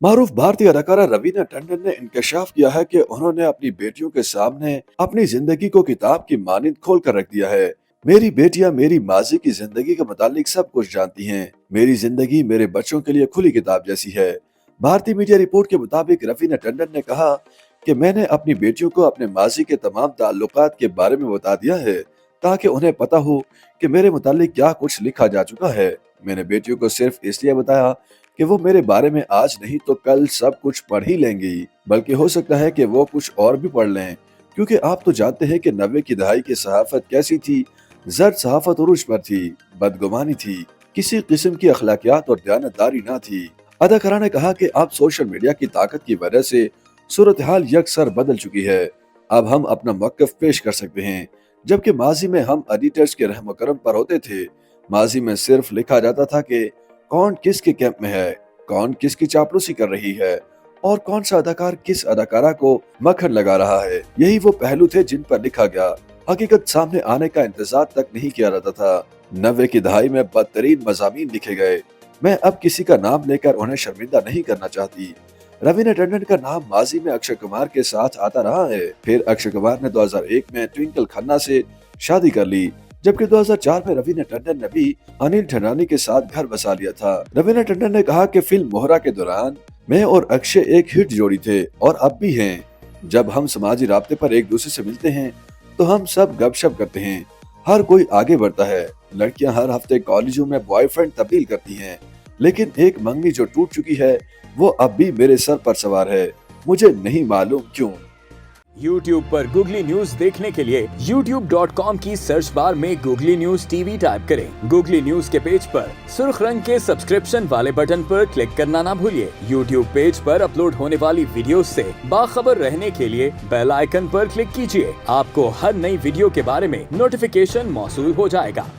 मारूफ भारतीय अदाकारा रवीना टंडन ने इंकशाफ किया है कि उन्होंने अपनी बेटियों के सामने अपनी जिंदगी को किताब की मानिंद खोल कर रख दिया है। मेरी बेटियां मेरी माजी की जिंदगी के मुतालिक सब कुछ जानती हैं। मेरी जिंदगी मेरे बच्चों के लिए खुली किताब जैसी है। भारतीय मीडिया रिपोर्ट के मुताबिक रवीना टंडन ने कहा कि मैंने अपनी बेटियों को अपने माजी के तमाम ताल्लुकात के बारे में बता दिया है ताकि उन्हें पता हो कि मेरे मुतालिक क्या कुछ लिखा जा चुका है। मैंने बेटियों को सिर्फ इसलिए बताया कि वो मेरे बारे में आज नहीं तो कल सब कुछ पढ़ ही लेंगी, बल्कि हो सकता है कि वो कुछ और भी पढ़ लें, क्योंकि आप तो जानते हैं कि 90 की दहाई की सहाफत कैसी थी। जर्द सहाफत उरूज पर थी, बदगुमानी थी, किसी किस्म की अखलाकियात और दयानतदारी ना थी। अदाकारा ने कहा कि अब सोशल मीडिया की ताकत की वजह से सूरत हाल यकसर बदल चुकी है। अब हम अपना मौक़िफ़ पेश कर सकते हैं, जबकि माजी में हम एडिटर्स के रहम करम पर होते थे। माजी में सिर्फ लिखा जाता था कि कौन किसके कैंप में है, कौन किसकी चापलूसी कर रही है और कौन सा अदाकार किस अदाकारा को मक्खन लगा रहा है। यही वो पहलू थे जिन पर लिखा गया। हकीकत सामने आने का इंतजार तक नहीं किया जाता था। 90 की दहाई में बदतरीन मज़ामीन लिखे गए। मैं अब किसी का नाम लेकर उन्हें शर्मिंदा नहीं करना चाहती। रवीना टंडन का नाम माजी में अक्षय कुमार के साथ आता रहा है। फिर अक्षय कुमार ने 2001 में ट्विंकल खन्ना से शादी कर ली, जबकि 2004 में रवीना टंडन ने भी अनिल ठंडानी के साथ घर बसा लिया था। रवीना टंडन ने कहा कि फिल्म मोहरा के दौरान मैं और अक्षय एक हिट जोड़ी थे और अब भी हैं। जब हम समाजी राब्ते पर एक दूसरे से मिलते हैं तो हम सब गपशप करते हैं। हर कोई आगे बढ़ता है। लड़कियां हर हफ्ते कॉलेजों में बॉयफ्रेंड तब्दील करती हैं, लेकिन एक मंगनी जो टूट चुकी है वो अब भी मेरे सर पर सवार है। मुझे नहीं मालूम क्यों। YouTube पर गूगली न्यूज देखने के लिए youtube.com की सर्च बार में गूगली न्यूज टीवी टाइप करें। गूगली न्यूज के पेज पर सुर्ख रंग के सब्सक्रिप्शन वाले बटन पर क्लिक करना ना भूलिए। YouTube पेज पर अपलोड होने वाली वीडियोस से बाखबर रहने के लिए बेल आइकन पर क्लिक कीजिए। आपको हर नई वीडियो के बारे में नोटिफिकेशन मौसूल हो जाएगा।